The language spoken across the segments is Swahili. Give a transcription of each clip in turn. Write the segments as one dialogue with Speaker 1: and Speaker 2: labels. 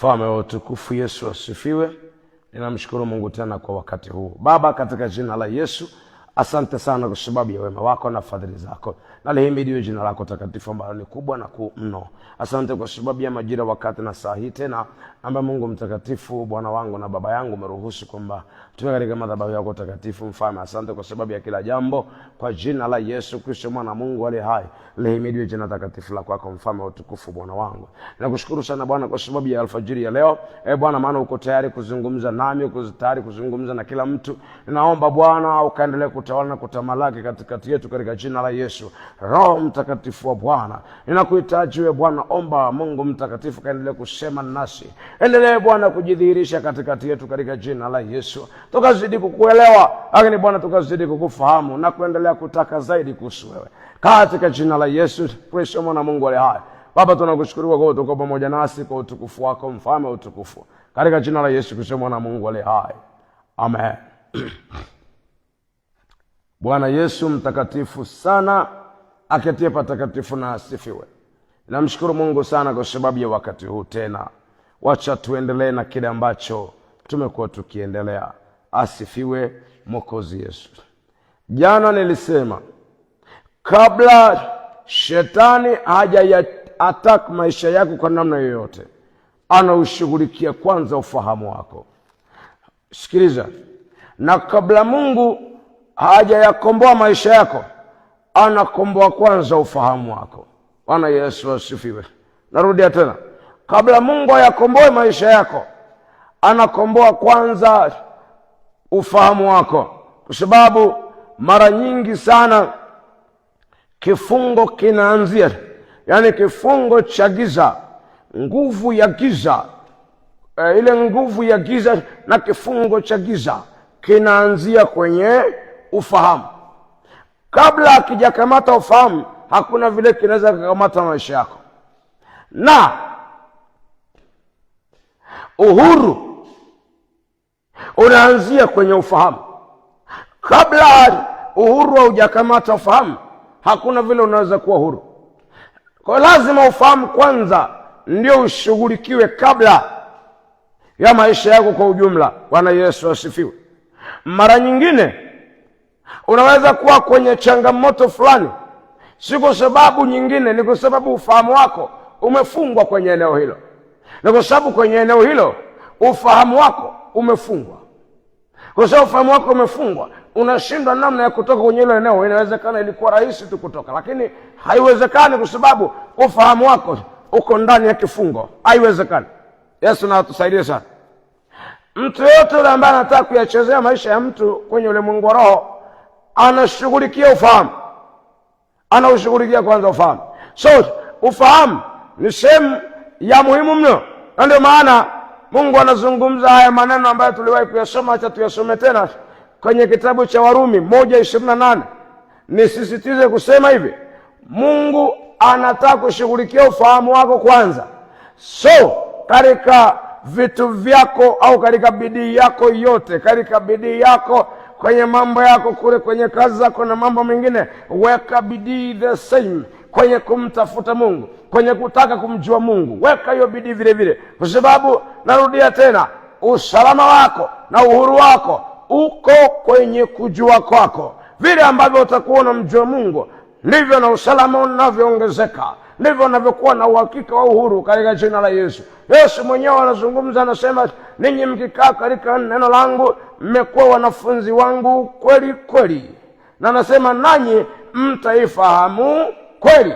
Speaker 1: Mfalme wa utukufu, Yesu asifiwe. Ninamshukuru Mungu tena kwa wakati huu. Baba, katika jina la Yesu, asante sana kwa sababu ya wema wako na fadhili zako. Nalihimidiwe jina lako takatifu ambalo ni kubwa na kuu mno. Asante kwa sababu ya majira, wakati na saa hii tena ambaye Mungu mtakatifu, Bwana wangu na baba yangu, umeruhusu kwamba tuwe katika madhabahu yako takatifu. Mfalme, asante kwa sababu ya kila jambo, kwa jina la Yesu Kristo mwana Mungu aliye hai. Lihimidiwe jina takatifu la kwako, mfalme wa utukufu, Bwana wangu. Nakushukuru sana Bwana kwa sababu ya alfajiri ya leo. Bwana, maana uko tayari kuzungumza nami, uko tayari kuzungumza na kila mtu. Ninaomba Bwana ukaendelee kutawala na kutamalaki katikati yetu katika jina la Yesu. Roho Mtakatifu wa Bwana, ninakuhitaji wewe Bwana. Omba Mungu mtakatifu kaendelee kusema nasi. Endelee Bwana kujidhihirisha katikati yetu katika jina la Yesu. Tukazidi kukuelewa, lakini Bwana tukazidi kukufahamu na kuendelea kutaka zaidi kuhusu wewe. Katika jina la Yesu Kristo mwana Mungu aliye hai. Baba, tunakushukuru kwa kuwa uko pamoja nasi kwa utukufu wako, mfalme wa utukufu. Katika jina la Yesu Kristo mwana Mungu aliye hai. Amen. Bwana Yesu mtakatifu sana, aketie patakatifu na asifiwe. Namshukuru Mungu sana kwa sababu ya wakati huu tena. Wacha tuendelee na kile ambacho tumekuwa tukiendelea. Asifiwe Mwokozi Yesu. Jana nilisema kabla shetani haja attack maisha yako kwa namna yoyote, anaushughulikia kwanza ufahamu wako. Sikiliza, na kabla Mungu haja yakomboa maisha yako, anakomboa kwanza ufahamu wako. Bwana Yesu asifiwe. Narudia tena, kabla Mungu hayakomboe maisha yako, anakomboa kwanza ufahamu wako, kwa sababu mara nyingi sana kifungo kinaanzia, yani kifungo cha giza, nguvu ya giza, ile nguvu ya giza na kifungo cha giza kinaanzia kwenye ufahamu. Kabla hakijakamata ufahamu, hakuna vile kinaweza kukamata maisha yako. Na uhuru unaanzia kwenye ufahamu. Kabla uhuru haujakamata ufahamu, hakuna vile unaweza kuwa huru. Kwa lazima ufahamu kwanza ndio ushughulikiwe kabla ya maisha yako kwa ujumla. Bwana Yesu asifiwe. Mara nyingine unaweza kuwa kwenye changamoto fulani, si kwa sababu nyingine, ni kwa sababu ufahamu wako umefungwa kwenye eneo hilo. Na kwa sababu kwenye eneo hilo ufahamu wako umefungwa, kwa sababu ufahamu wako umefungwa, unashindwa namna ya kutoka kwenye hilo eneo. Inawezekana ilikuwa rahisi tu kutoka, lakini haiwezekani kwa sababu ufahamu wako uko ndani ya kifungo. Haiwezekani. Yesu na atusaidie sana. Mtu yote yule ambaye anataka kuyachezea maisha ya mtu kwenye ulimwengu wa roho, anashughulikia ufahamu. Anaushughulikia kwanza ufahamu. So ufahamu ni sehemu ya muhimu mno. Na ndio maana Mungu anazungumza haya maneno ambayo tuliwahi kuyasoma. Acha tuyasome tena kwenye kitabu cha Warumi 1:28. Nisisitize kusema hivi, Mungu anataka kushughulikia ufahamu wako kwanza. So katika vitu vyako au katika bidii yako yote, katika bidii yako kwenye mambo yako kule, kwenye kazi zako na mambo mengine, weka bidii the same kwenye kumtafuta Mungu, kwenye kutaka kumjua Mungu. Weka hiyo bidii vile vile, kwa sababu narudia tena, usalama wako na uhuru wako uko kwenye kujua kwako. Vile ambavyo utakuwa unamjua Mungu, ndivyo na usalama unavyoongezeka, ndivyo unavyokuwa na uhakika wa uhuru katika jina la Yesu. Yesu mwenyewe anazungumza, anasema, ninyi mkikaa katika neno langu, mmekuwa wanafunzi wangu kweli kweli, na anasema nanyi mtaifahamu kweli,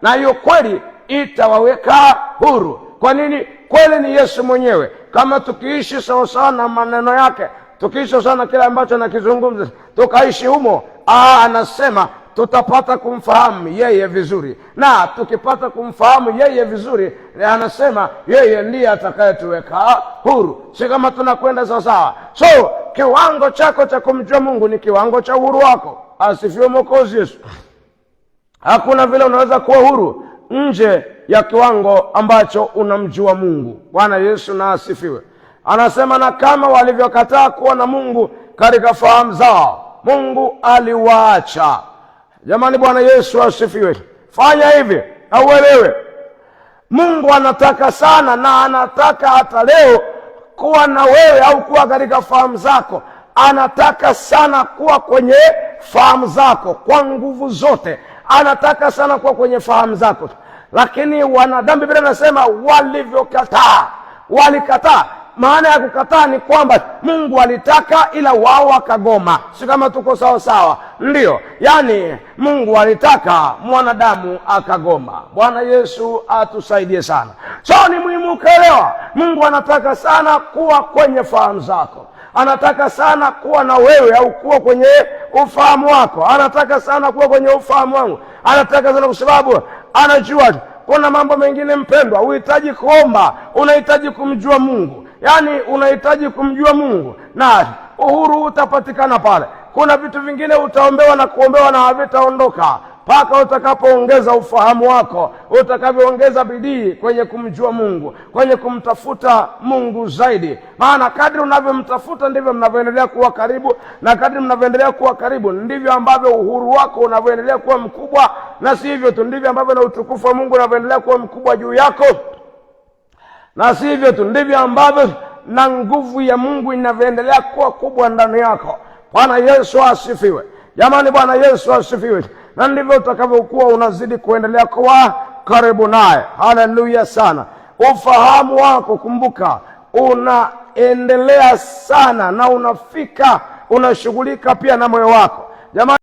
Speaker 1: na hiyo kweli itawaweka huru. Kwa nini? Kweli ni Yesu mwenyewe. Kama tukiishi sawasawa na maneno yake, tukiishi sana kile ambacho anakizungumza, tukaishi humo, anasema tutapata kumfahamu yeye vizuri. Na tukipata kumfahamu yeye vizuri, anasema yeye ndiye atakayetuweka huru. Si kama tunakwenda sawasawa. So kiwango chako cha kumjua Mungu ni kiwango cha uhuru wako. Asifiwe Mwokozi Yesu. Hakuna vile unaweza kuwa huru nje ya kiwango ambacho unamjua Mungu. Bwana Yesu na asifiwe. Anasema, na kama walivyokataa kuwa na Mungu katika fahamu zao, Mungu aliwaacha. Jamani, Bwana Yesu asifiwe. Fanya hivi na uelewe, Mungu anataka sana, na anataka hata leo kuwa na wewe au kuwa katika fahamu zako. Anataka sana kuwa kwenye fahamu zako kwa nguvu zote. Anataka sana kuwa kwenye fahamu zako. Lakini wanadamu, Biblia inasema walikataa. Maana ya kukataa ni kwamba Mungu alitaka ila wao wakagoma. Si kama tuko sawa sawa? Ndio, yani Mungu alitaka, mwanadamu akagoma. Bwana Yesu atusaidie sana. So ni muhimu kuelewa, Mungu anataka sana kuwa kwenye fahamu zako. Anataka sana kuwa na wewe au kuwa kwenye ufahamu wako. Anataka sana kuwa kwenye ufahamu wangu. Anataka sana, kwa sababu anajua kuna mambo mengine, mpendwa, uhitaji kuomba, unahitaji kumjua Mungu. Yani unahitaji kumjua Mungu na uhuru utapatikana pale. Kuna vitu vingine utaombewa na kuombewa na havitaondoka mpaka utakapoongeza ufahamu wako, utakavyoongeza bidii kwenye kumjua Mungu, kwenye kumtafuta Mungu zaidi. Maana kadri unavyomtafuta ndivyo mnavyoendelea kuwa karibu, na kadri mnavyoendelea kuwa karibu ndivyo ambavyo uhuru wako unavyoendelea kuwa mkubwa, na si hivyo tu, ndivyo ambavyo na utukufu wa Mungu unavyoendelea kuwa mkubwa juu yako, na si hivyo tu, ndivyo ambavyo na nguvu ya Mungu inavyoendelea kuwa kubwa ndani yako. Bwana Yesu asifiwe. Jamani, Bwana Yesu asifiwe. Na ndivyo utakavyokuwa unazidi kuendelea kuwa karibu naye. Haleluya sana. Ufahamu wako, kumbuka, unaendelea sana na unafika, unashughulika pia na moyo wako. Jamani,